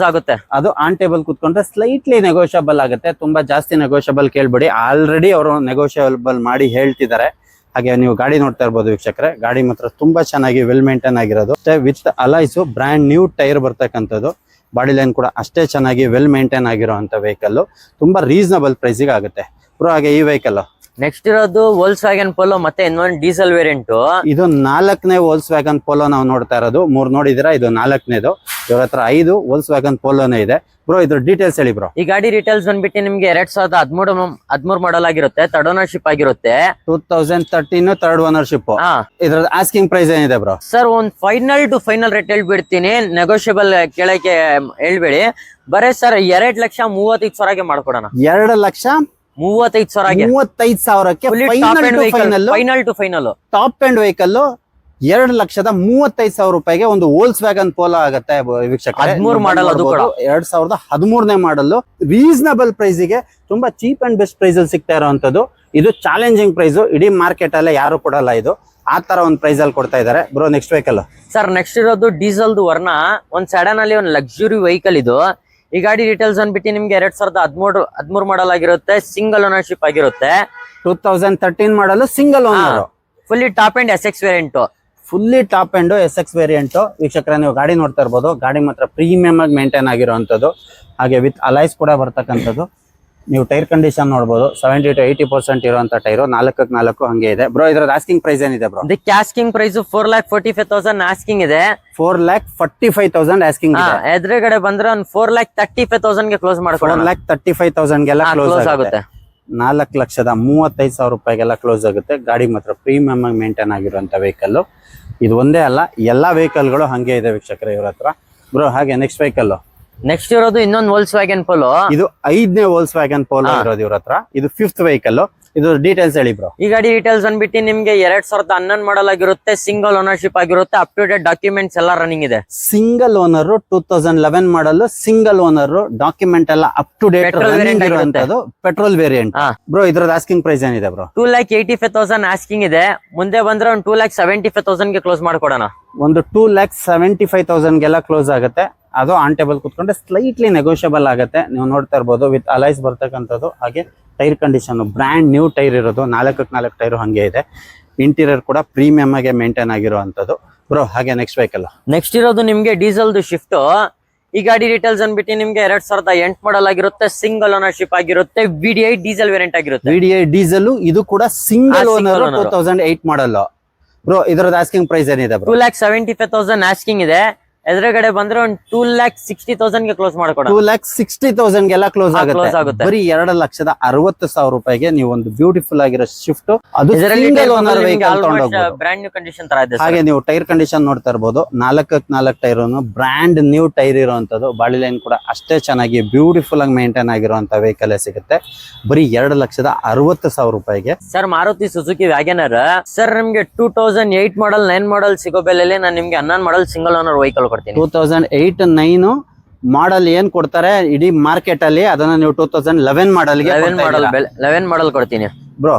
ಆಗುತ್ತೆ. ಅದು ಆನ್ ಟೇಬಲ್ ಕುತ್ಕೊಂಡ್ರೆ ಸ್ಲೈಟ್ಲಿ ನೆಗೋಷಿಯಬಲ್ ಆಗುತ್ತೆ. ತುಂಬಾ ಜಾಸ್ತಿ ನೆಗೋಷಿಯಬಲ್ ಕೇಳ್ಬೇಡಿ. ಆಲ್ರೆಡಿ ಅವರು ನೆಗೋಷಿಯಬಲ್ ಮಾಡಿ ಹೇಳ್ತಿದ್ದಾರೆ. ಹಾಗೆ ನೀವು ಗಾಡಿ ನೋಡ್ತಾ ಇರ್ಬೋದು ವೀಕ್ಷಕರೇ. ಗಾಡಿ ಮಾತ್ರ ತುಂಬಾ ಚೆನ್ನಾಗಿ ವೆಲ್ ಮೇಂಟೈನ್ ಆಗಿರೋದು. With alloys brand new tyre ಬರ್ತಕ್ಕಂಥದ್ದು. ಬಾಡಿ ಲೈನ್ ಕೂಡ ಅಷ್ಟೇ ಚೆನ್ನಾಗಿ ವೆಲ್ ಮೇಂಟೈನ್ ಆಗಿರುವಂತ ವೆಹಿಕಲ್. ತುಂಬಾ ರೀಸನಬಲ್ ಪ್ರೈಸಿಗೆ ಆಗುತ್ತೆ ಬ್ರೋ. ಹಾಗೆ ಈ ವೆಹಿಕಲ್ ನೆಕ್ಸ್ಟ್ ಇರೋದು ವೋಲ್ಸ್ ವ್ಯಾಗನ್ ಪೋಲೋ ಮತ್ತೆ ಇನ್ನೊಂದು ಡೀಸೆಲ್ ವೇರಿಯಂಟ್. ಇದು 4ನೇ ವೋಲ್ಸ್ ವ್ಯಾಗನ್ ಪೋಲೋ ನಾವು ನೋಡ್ತಾ ಇರೋದು. 3 ನೋಡಿದಿರಾ, ಇದು 4ನೇದು. ಇವ್ರ ಹತ್ರ 5 ವೋಲ್ಸ್ ವ್ಯಾಗನ್ ಪೋಲೋನೇ ಇದೆ. ಬ್ರೋ ಇದ್ರ ಡೀಟೇಲ್ಸ್ ಹೇಳಿ ಬ್ರೋ. ಈ ಗಾಡಿ ಡೀಟೇಲ್ಸ್ ಬಂದ್ಬಿಟ್ಟು ನಿಮ್ಗೆ 2013 ಮಾಡಲ್ ಆಗಿರುತ್ತೆ, ಥರ್ಡ್ ಓನರ್ಶಿಪ್ ಆಗಿರುತ್ತೆ. 2013 ಥರ್ಡ್ ಓನರ್ಶಿಪ್. ಇದ್ರ ಆಸ್ಕಿಂಗ್ ಪ್ರೈಸ್ ಏನಿದೆ ಬ್ರೋ? ಸರ್ ಒಂದ್ ಫೈನಲ್ ಟು ಫೈನಲ್ ರೇಟ್ ಹೇಳ್ಬಿಡ್ತೀನಿ, ನೆಗೋಷಿಯಬಲ್ ಕೇಳಕ್ಕೆ ಹೇಳ್ಬೇಡಿ. ಬರೇ ಸರ್ 2,35,000 ಮಾಡ್ಕೊಡೋಣ. 2,35,000ಕ್ಕೆ final to final top end vehicle 2,35,000 ರೂಪಾಯಿಗೆ ಒಂದು ವೋಲ್ಸ್ ವ್ಯಾಗನ್ ಪೋಲೋ ಆಗುತ್ತೆ ವೀಕ್ಷಕರೇ. 13 ಮಾಡಲ್, ಅದು ಕೂಡ 2013ನೇ ಮಾಡಲ್. ರೀಸನಬಲ್ ಪ್ರೈಸ್ ಗೆ ತುಂಬಾ ಚೀಪ್ ಅಂಡ್ ಬೆಸ್ಟ್ ಪ್ರೈಸ್ ಅಲ್ಲಿ ಸಿಗ್ತಾ ಇರುವಂತದ್ದು. ಇದು ಚಾಲೆಂಜಿಂಗ್ ಪ್ರೈಸ್, ಇಡೀ ಮಾರ್ಕೆಟ್ ಅಲ್ಲೇ ಯಾರು ಕೊಡಲ್ಲ ಇದು. ಆ ತರ ಒಂದು ಪ್ರೈಸ್ ಅಲ್ಲಿ ಕೊಡ್ತಾ ಇದಾರೆ. Bro next vehicle sir, next ಇರೋದು ಡೀಸೆಲ್ದು ವರ್ಣ, ಒಂದ್ ಸಡನ್ ಅಲ್ಲಿ ಒಂದು ಲಕ್ಸುರಿ ವೆಹಿಕಲ್ ಇದು. ಈ ಗಾಡಿ ಡೀಟೇಲ್ಸ್ ಅಂದ್ಬಿಟ್ಟು ನಿಮ್ಗೆ 2013 ಮಾಡಲ್ ಆಗಿರುತ್ತೆ, ಸಿಂಗಲ್ ಓನರ್ಶಿಪ್ ಆಗಿರುತ್ತೆ. 2013 model, single owner, fully top end S X variant. Fully top end S X variant. ವೀಕ್ಷಕರ ನೀವು ಗಾಡಿ ನೋಡ್ತಾ ಇರ್ಬೋದು, ಗಾಡಿ ಮಾತ್ರ ಪ್ರೀಮಿಯಂ ಆಗಿ ಮೇಂಟೈನ್ ಆಗಿರುವಂತದ್ದು. ಹಾಗೆ ವಿತ್ ಅಲೈಸ್ ಕೂಡ ಬರ್ತಕ್ಕಂಥದ್ದು. ನೀವು ಟೈರ್ ಕಂಡೀಷನ್ ನೋಡಬಹುದು, 70 to 80% ಇರುವಂತ ಟೈರು, 4x4 ಹಂಗೆ ಇದೆ. ಬ್ರೋ ಇದ್ರದ್ದು ಆಸ್ಕಿಂಗ್ ಪ್ರೈಸ್ ಏನಿದೆ ಬ್ರೋ? ಇದಕ್ಕೆ ಆಸ್ಕಿಂಗ್ ಪ್ರೈಸ್ 4,45,000 ಆಸ್ಕಿಂಗ್ ಇದೆ. 4,45,000 ಆಸ್ಕಿಂಗ್ ಇದೆ. ಎದುರುಗಡೆ ಬಂದ್ರೆ ಒಂದು 4,35,000 ಗೆ ಕ್ಲೋಸ್ ಮಾಡ್ಕೊಡೋಣ. 4,35,000 ಗೆಲ್ಲ ಕ್ಲೋಸ್ ಆಗುತ್ತೆ. 4,35,000 ರೂಪಾಯಿಗೆಲ್ಲ ಕ್ಲೋಸ್ ಆಗುತ್ತೆ. ಗಾಡಿ ಮಾತ್ರ ಪ್ರೀಮಿಯಂ ಆಗಿ ಮೇಂಟೈನ್ ಆಗಿರುವಂತ ವೆಹಿಕಲ್. ಇದು ಒಂದೇ ಅಲ್ಲ, ಎಲ್ಲಾ ವೆಹಿಕಲ್ ಗಳು ಹಂಗೆ ಇದೆ ವೀಕ್ಷಕರೇ ಇವ್ರ ಹತ್ರ. ಬ್ರೋ ಹಾಗೆ ನೆಕ್ಸ್ಟ್ ವೆಹಿಕಲ್. ನೆಕ್ಸ್ಟ್ ಇರೋದು ಇನ್ನೊಂದು ವೋಲ್ಸ್ ವ್ಯಾಗನ್ ಪೋಲೋ. ಇದು 5ನೇ ವೋಲ್ಸ್ ವ್ಯಾಗನ್ ಪೋಲೋ ಇರೋದು ಇವ್ರ ಹತ್ರ. ಇದು 5th ವೆಹಿಕಲ್. ಇದು ಡೀಟೇಲ್ಸ್ ಹೇಳಿ ಬ್ರೋ. ಈ ಗಾಡಿ ಡೀಟೇಲ್ಸ್ ಅಂದ್ಬಿಟ್ಟು ನಿಮ್ಗೆ 2011 ಮಾಡಲ್ ಆಗಿರುತ್ತೆ, ಸಿಂಗಲ್ ಓನರ್ಶಿಪ್ ಆಗಿರುತ್ತೆ, ಅಪ್ ಟು ಡೇಟ್ ಡಾಕ್ಯುಮೆಂಟ್ಸ್ ಎಲ್ಲ ರನ್ನಿಂಗ್ ಇದೆ. ಸಿಂಗಲ್ ಓನರ್, 2011 ಮಾಡಲ್, ಸಿಂಗಲ್ ಓನರ್, ಡಾಕ್ಯುಮೆಂಟ್ ಎಲ್ಲ ಅಪ್ ಟು ಡೇಟ್ ಇರುವಂತದ್ದು, ಪೆಟ್ರೋಲ್ ವೇರಿಯಂಟ್. ಬ್ರೋ ಇದ್ರದ್ದು ಆಸ್ಕಿಂಗ್ ಪ್ರೈಸ್ ಏನಿದೆ ಬ್ರೋ? 2,85,000 ಆಸ್ಕಿಂಗ್ ಇದೆ. ಮುಂದೆ ಬಂದ್ರೆ ಒಂದು 2,75,000 ಗೆ ಕ್ಲೋಸ್ ಮಾಡ್ಕೊಡೋಣ. ಒಂದು 2,75,000 ಗೆಲ್ಲ ಕ್ಲೋಸ್ ಆಗುತ್ತೆ. ಅದು ಆನ್ ಟೇಬಲ್ ಕುತ್ಕೊಂಡ್ರೆ ಸ್ಲೈಟ್ಲಿ ನೆಗೋಷಿಯಬಲ್ ಆಗುತ್ತೆ. ನೀವು ನೋಡ್ತಾ ಇರ್ಬೋದು, ವಿತ್ ಅಲೈಸ್ ಬರ್ತಕ್ಕಂಥದ್ದು. ಹಾಗೆ tyre condition brand new tyre ಇರೋದು, 4x4 ಟೈರು ಹಂಗೆ ಇದೆ. ಇಂಟೀರಿಯರ್ ಕೂಡ ಪ್ರೀಮಿಯಂ ಆಗಿ ಮೇಂಟೈನ್ ಆಗಿರುವಂತದ್ದು. ಬ್ರೋ ಹಾಗೆ ನೆಕ್ಸ್ಟ್ ವೆಹಿಕಲ್. ನೆಕ್ಸ್ಟ್ ಇರೋದು ನಿಮ್ಗೆ ಡೀಸೆಲ್ದು ಶಿಫ್ಟ್. ಈ ಗಾಡಿ ಡೀಟೇಲ್ಸ್ ಅಂದ್ಬಿಟ್ಟು ನಿಮ್ಗೆ 2008 ಮಾಡಲ್ ಆಗಿರುತ್ತೆ, ಸಿಂಗಲ್ ಓನರ್ಶಿಪ್ ಆಗಿರುತ್ತೆ, VDI ಡೀಸೆಲ್ ವೇರಿಯಂಟ್ ಆಗಿರುತ್ತೆ. VDI ಡೀಸೆಲ್, ಇದು ಕೂಡ ಸಿಂಗಲ್ ಓನರ್, 2008 ಮಾಡಲ್. ಬ್ರೋ ಇದ್ರದ್ದು ಆಸ್ಕಿಂಗ್ ಪ್ರೈಸ್ ಏನಿದೆ ಬ್ರೋ? 2,75,000 ಆಸ್ಕಿಂಗ್ ಇದೆ. ಎದುರುಗಡೆ ಬಂದ್ರೆ ಒಂದು 2,60,000 ಗೆ ಕ್ಲೋಸ್ ಮಾಡ್ಕೊಡೋಣ. 2,60,000 ಗೆಲ್ಲ ಕ್ಲೋಸ್ ಆಗುತ್ತೆ. ಬರೀ 2,60,60,000 ರೂಪಾಯಿಗೆ ನೀವು ಒಂದು ಬ್ಯೂಟಿಫುಲ್ ಆಗಿರೋ ಶಿಫ್ಟ್, ಅದು ಸಿಂಗಲ್ ಓನರ್ ವೆಹಿಕಲ್ ತಗೊಂಡೋಗ್ಬೋದು. ಬ್ರ್ಯಾಂಡ್ ನ್ಯೂ ಕಂಡೀಷನ್ ತರ ಇದೆ. ಹಾಗೆ ನೀವು ಟೈರ್ ಕಂಡೀಷನ್ ನೋಡ್ತಾ ಇರ್ಬೋದು, 4x4 tyre, brand new tyre ಇರುವಂತದ್ದು. ಬಾಡಿ ಲೈನ್ ಕೂಡ ಅಷ್ಟೇ ಚೆನ್ನಾಗಿ ಬ್ಯೂಟಿಫುಲ್ ಆಗಿ ಮೇಂಟೈನ್ ಆಗಿರುವಂತ ವೆಹಿಕಲ್ ಸಿಗುತ್ತೆ. ಬರೀ 2,60,000 ರೂಪಾಯಿಗೆ. Sir Maruti Suzuki Wagon R sir, ನಿಮ್ಗೆ 2008 ಮಾಡಲ್ 9 ಮಾಡಲ್ ಸಿಗೋ ಬೆಲೆಯಲ್ಲಿ ನಾನು ನಿಮ್ಗೆ 11 ಮಾಡಲ್ ಸಿಂಗಲ್ ಓನರ್ ವೆಹಿಕಲ್ 2008-9 ಮಾಡಲ್ ಏನ್ ಕೊಡ್ತಾರೆ ಇಡೀ ಮಾರ್ಕೆಟ್ ಅಲ್ಲಿ, ಅದನ್ನ ನೀವು 2011 ಮಾಡಲ್ 11 ಮಾಡಲ್ ಕೊಡ್ತೀನಿ. ಬ್ರೋ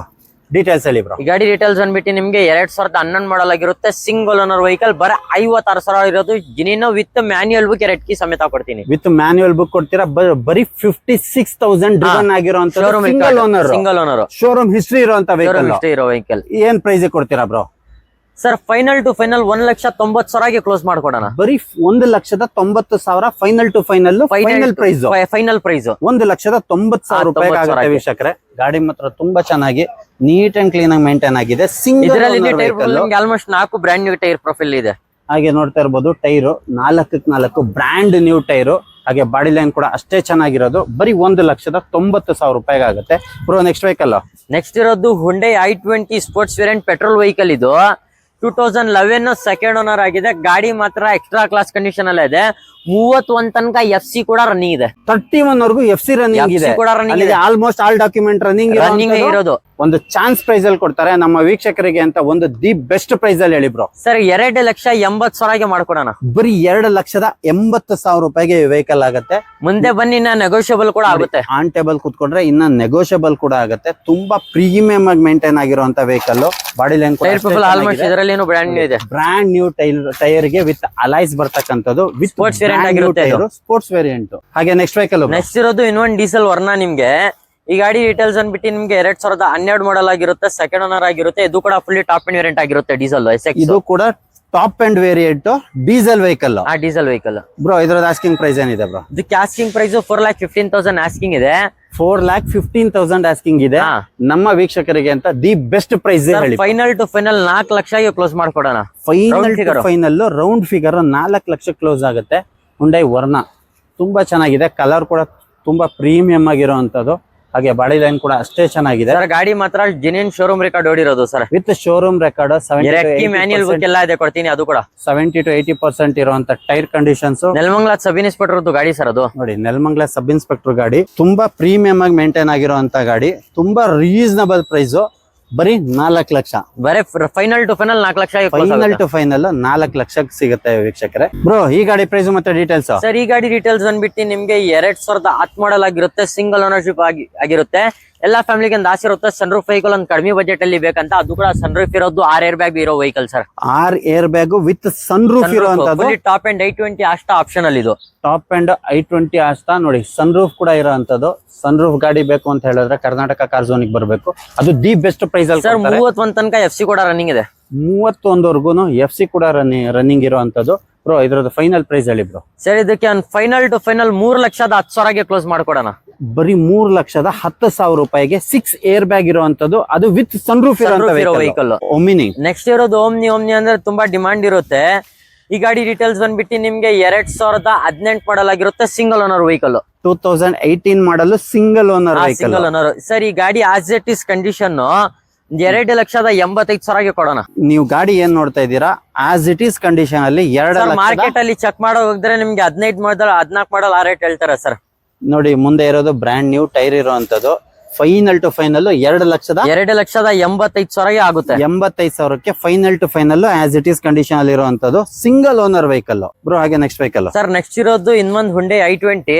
ಡೀಟೇಲ್ಸ್ ಹೇಳಿ ಬ್ರೋ. ಈ ಗಾಡಿ ಡೀಟೇಲ್ಸ್ ಅಂದ್ಬಿಟ್ಟು ನಿಮ್ಗೆ 2011 ಮಾಡಲ್ ಆಗಿರುತ್ತೆ, ಸಿಂಗಲ್ ಓನರ್ ವೆಹಿಕಲ್. ಬರೀ 56,000 ಇರೋದು. ಜಿನಿನೋ with manual book, red key ಸಮೇತ ಕೊಡ್ತೀನಿ. ವಿತ್ ಮ್ಯಾನ್ಯುಯಲ್ ಬುಕ್ ಕೊಡ್ತೀರಾ? ಬರೀ 56,000 ಡ್ರಿವನ್ ಆಗಿರುವಂತ ಸಿಂಗಲ್ ಓನರ್, ಶೋರೂಮ್ ಹಿಸ್ಟ್ರಿ ಇರುವಂತ ವೆಹಿಕಲ್. ಏನ್ ಪ್ರೈಸ್ ಕೊಡ್ತೀರಾ bro? Sir final to final 1,90,000 close ಮಾಡ್ಕೊಡೋಣ. ಬರೀ 1,90,000 final to final price. Final price 1,90,000 ರೂಪಾಯಿ ಆಗುತ್ತೆ ವೀಕ್ಷಕರೇ. ಗಾಡಿ ಮಾತ್ರ ತುಂಬಾ ಚೆನ್ನಾಗಿ ನೀಟ್ ಅಂಡ್ ಕ್ಲೀನ್ ಆಗಿ ಮೇಂಟೈನ್ ಆಗಿದೆ. Single almost 4 brand new tyre profile ಇದೆ. ಹಾಗೆ ನೋಡ್ತಾ ಇರ್ಬೋದು, tyre 4x4 brand new tyre. ಹಾಗೆ ಬಾಡಿ ಲೈನ್ ಕೂಡ ಅಷ್ಟೇ ಚೆನ್ನಾಗಿರೋದು. ಬರೀ 1,90,000 ರೂಪಾಯಿಗೆ ಆಗುತ್ತೆ. Bro next vehicle. ನೆಕ್ಸ್ಟ್ ಇರೋದು Hyundai i20 sports variant petrol vehicle. ಇದು 2011 ಸೆಕೆಂಡ್ ಓನರ್ ಆಗಿದೆ. ಗಾಡಿ ಮಾತ್ರ ಎಕ್ಸ್ಟ್ರಾ ಕ್ಲಾಸ್ ಕಂಡೀಷನ್ ಅಲ್ಲೇ ಇದೆ. 31 ತನಕ FC ಕೂಡ ರನ್ನಿಂಗ್ ಇದೆ. 31 ವರೆಗೂ FC ರನ್ನಿಂಗ್ ಇದೆ. ಆಲ್ಮೋಸ್ಟ್ ಆಲ್ ಡಾಕ್ಯುಮೆಂಟ್ ರನ್ನಿಂಗ್ ಇರೋದು. ಒಂದು ಚಾನ್ಸ್ ಪ್ರೈಸ್ ಅಲ್ಲಿ ಕೊಡ್ತಾರೆ ನಮ್ಮ ವೀಕ್ಷಕರಿಗೆ ಅಂತ, ಒಂದು ದಿ ಬೆಸ್ಟ್ ಪ್ರೈಸ್ ಅಲ್ಲಿ ಹೇಳಿ ಬ್ರೋ. ಸರ್ 2,80,000 ಮಾಡ್ಕೊಡೋಣ. ಬರೀ 2,80,000 ರೂಪಾಯಿಗೆ ವೆಹಿಕಲ್ ಆಗುತ್ತೆ. ಮುಂದೆ ಬನ್ನಿ, ಇನ್ನ ನೆಗೋಷಿಯಬಲ್ ಕೂಡ ಆಗುತ್ತೆ. ಆನ್ ಟೇಬಲ್ ಕುತ್ಕೊಂಡ್ರೆ ಇನ್ನ ನೆಗೋಷಿಯಬಲ್ ಕೂಡ ಆಗುತ್ತೆ. ತುಂಬಾ ಪ್ರೀಮಿಯಂ ಆಗಿ ಮೇಂಟೈನ್ ಆಗಿರುವಂತ ವೆಹಿಕಲ್. ಬಾಡಿ ಲೈನ್ ಆಲ್ಮೋಸ್ಟ್ ಇದರಲ್ಲಿ ಬ್ರ್ಯಾಂಡ್ ನ್ಯೂ ಇದೆ. ಬ್ರ್ಯಾಂಡ್ ನ್ಯೂ ಟೈರ್ ಗೆ ವಿತ್ ಅಲೈಸ್ ಬರ್ತಕ್ಕಂಥದ್ದು, ವಿತ್ ಸ್ಪೋರ್ಟ್ಸ್ ವೇರಿಯಂಟ್ ಆಗಿರುತ್ತೆ. Sports variant. ಹಾಗೆ ನೆಕ್ಸ್ಟ್ ವೆಹಿಕಲ್. ನೆಕ್ಸ್ಟ್ ಇರೋದು ಇನ್ನೊಂದು ಡೀಸೆಲ್ ವರ್ಣ. ನಿಮ್ಗೆ ಈ ಗಾಡಿ ಡೀಟೇಲ್ಸ್ ಅಂದ್ಬಿಟ್ಟು ನಿಮ್ಗೆ 2012 ಮಾಡಲ್ ಆಗಿರುತ್ತೆ, ಸೆಕೆಂಡ್ ಓನರ್ ಆಗಿರುತ್ತೆ. ಇದು ಕೂಡ ಫುಲ್ಲಿ ಟಾಪ್ ಅಂಡ್ ವೇರಿಯಂಟ್ ಆಗಿರುತ್ತೆ. ಡೀಸೆಲ್ ಇದು ಕೂಡ top end variant diesel vehicle. Diesel vehicle. Bro ಇದ್ರದ್ದು ಆಸ್ಕಿಂಗ್ ಪ್ರೈಸ್ ಏನಿದೆ ಬ್ರೋ? ಇದಕ್ಕೆ ಆಸ್ಕಿಂಗ್ ಪ್ರೈಸ್ 4,15,000 ಆಸ್ಕಿಂಗ್ ಇದೆ. 4,15,000 ಆಸ್ಕಿಂಗ್ ಇದೆ. ಹಾ. ನಮ್ಮ ವೀಕ್ಷಕರಿಗೆ ಅಂತ ದಿ ಬೆಸ್ಟ್ ಪ್ರೈಸ್ ಹೇಳಿ. ಫೈನಲ್ ಟು ಫೈನಲ್ 4 ಲಕ್ಷಗೆ ಕ್ಲೋಸ್ ಮಾಡ್ಕೊಡೋಣ. Final to final round figure 4 lakh close ಆಗುತ್ತೆ. ಹುಂಡೈ ವರ್ನಾ ತುಂಬಾ ಚೆನ್ನಾಗಿದೆ, ಕಲರ್ ಕೂಡ ತುಂಬಾ ಪ್ರೀಮಿಯಂ ಆಗಿರುವಂತದ್ದು, ಹಾಗೆ ಬಾಡಿ ಲೈನ್ ಕೂಡ ಅಷ್ಟೇ ಚೆನ್ನಾಗಿದೆ. ಸರ್ ಗಾಡಿ ಮಾತ್ರ ಜೆನ್ಯೂನ್ ಶೋರೂಮ್ ರೆಕಾರ್ಡ್ ಓಡಿರೋದು sir, with showroom record. Manual book ಎಲ್ಲ ಇದೆ, ಕೊಡ್ತೀನಿ ಅದು ಕೂಡ. 70 to 80% ಇರುವಂತ tyre conditions. Nelamangala sub inspector ಗಾಡಿ ಸರ್ ಅದು. ನೋಡಿ, ನೆಲಮಂಗಲ ಸಬ್ ಇನ್ಸ್ಪೆಕ್ಟರ್ ಗಾಡಿ, ತುಂಬಾ ಪ್ರೀಮಿಯಂ ಆಗಿ ಮೇಂಟೈನ್ ಆಗಿರುವಂತ ಗಾಡಿ, ತುಂಬಾ ರೀಸನಬಲ್ ಪ್ರೈಸ್, ಬರೀ 4 ಲಕ್ಷ. ಬರೇ final to final 4 lakh. Final to final 4 ಲಕ್ಷಕ್ಕೆ ಸಿಗುತ್ತೆ ವೀಕ್ಷಕರೇ. ಬ್ರೋ, ಈ ಗಾಡಿ ಪ್ರೈಸ್ ಮತ್ತೆ ಡೀಟೇಲ್ಸ್. ಸರ್ ಈ ಗಾಡಿ ಡೀಟೇಲ್ಸ್ ಬಂದ್ಬಿಟ್ಟು ನಿಮ್ಗೆ 2010 ಮಾಡಲ್ ಆಗಿರುತ್ತೆ, ಸಿಂಗಲ್ ಓನರ್ಶಿಪ್ ಆಗಿರುತ್ತೆ. ಎಲ್ಲಾ ಫ್ಯಾಮಿಲಿಗೆ ಒಂದು ಆಸೆ ಇರುತ್ತೆ ಸನ್ ರೂಫ್ ವೆಹಿಕಲ್ ಒಂದು ಕಡಿಮೆ ಬಜೆಟ್ ಅಲ್ಲಿ ಬೇಕಂತ, ಅದು ಕೂಡ ಸನ್ ರೂಫ್ ಇರೋದು 6 ಏರ್ ಬ್ಯಾಗ್ ಇರೋ vehicle sir. 6 airbag with sunroof ಇರುವಂತದ್ದು. ಟಾಪ್ ಅಂಡ್ i20 ಅಷ್ಟ ಆಪ್ಷನ್ ಅಲ್ಲಿ ಇದು. ಟಾಪ್ ಅಂಡ್ i20 ಅಷ್ಟ ನೋಡಿ, ಸನ್ ರೂಫ್ ಕೂಡ ಇರೋಂತದ್ದು. ಸನ್ ರೂಫ್ ಗಾಡಿ ಬೇಕು ಅಂತ ಹೇಳಿದ್ರೆ ಕರ್ನಾಟಕ ಕಾರ್ ಝೋನ್ ಬರಬೇಕು, ಅದು ದಿ ಬೆಸ್ಟ್ ಪ್ರೈಸ್ ಅಲ್ಲಿ. ಸರ್ 31 ತನಕ FC ಕೂಡ ರನ್ನಿಂಗ್ ಇದೆ. 31 FC ಕೂಡ ರನ್ನಿಂಗ್ ಇರುವಂತದ್ದು. ಬ್ರೋ, ಇದ್ರದ್ದು ಫೈನಲ್ ಪ್ರೈಸ್ ಹೇಳಿ ಬ್ರೋ. ಸರ್ ಇದಕ್ಕೆ ಫೈನಲ್ ಟು ಫೈನಲ್ 3,10,000ಗೆ ಕ್ಲೋಸ್ ಮಾಡ್ಕೊಡೋಣ. ಬರೀ 3,10,000 ರೂಪಾಯಿಗೆ 6 ಏರ್ ಬ್ಯಾಗ್ ಇರುವಂತದ್ದು, ಅದು ವಿತ್ ಸನ್ ರೂಫ್ ಇರೋ ವೆಹಿಕಲ್. ಒಮಿನಿ ನೆಕ್ಸ್ಟ್ ಇರೋದು ಓಮ್ನಿ ಅಂದ್ರೆ ತುಂಬಾ ಡಿಮಾಂಡ್ ಇರುತ್ತೆ. ಈ ಗಾಡಿ ಡೀಟೇಲ್ಸ್ ಬಂದ್ಬಿಟ್ಟು ನಿಮ್ಗೆ 2018 ಮಾಡಲ್ ಆಗಿರುತ್ತೆ, ಸಿಂಗಲ್ ಓನರ್ ವೆಹಿಕಲ್. 2018 ಮಾಡಲ್ single owner vehicle. Single owner sir. ಈ ಗಾಡಿ ಆಸ್ ಇಟ್ ಇಸ್ ಕಂಡೀಷನ್ 2,85,000ಗೆ ಕೊಡೋಣ. ನೀವು ಗಾಡಿ ಏನ್ ನೋಡ್ತಾ ಇದ್ದೀರಾ, ಆಸ್ ಇಟ್ ಈಸ್ ಕಂಡೀಷನ್ ಅಲ್ಲಿ 2 ಮಾರ್ಕೆಟ್ ಅಲ್ಲಿ ಚೆಕ್ ಮಾಡೋ ಹೋಗಿದ್ರೆ ನಿಮ್ಗೆ 15 ಮಾಡಲ್ 14 ಮಾಡಲ್ ಆ ರೇಟ್ ಹೇಳ್ತಾರೆ ಸರ್. ನೋಡಿ, ಮುಂದೆ ಇರೋದು ಬ್ರ್ಯಾಂಡ್ ನ್ಯೂ ಟೈರ್ ಇರುವಂತದ್ದು. ಫೈನಲ್ ಟು ಫೈನಲ್ 2,85,000 ಆಗುತ್ತೆ. 85,000ಕ್ಕೆ final to final as it is condition ಅಲ್ಲಿ ಇರುವಂತದ್ದು ಸಿಂಗಲ್ ಓನರ್ ವೆಹಿಕಲ್. ಬ್ರೋ, ಹಾಗೆ ನೆಕ್ಸ್ಟ್ ವೆಹಿಕಲ್. ಸರ್ ನೆಕ್ಸ್ಟ್ ಇರೋದು ಇನ್ನೊಂದು ಹುಂಡೈ i20.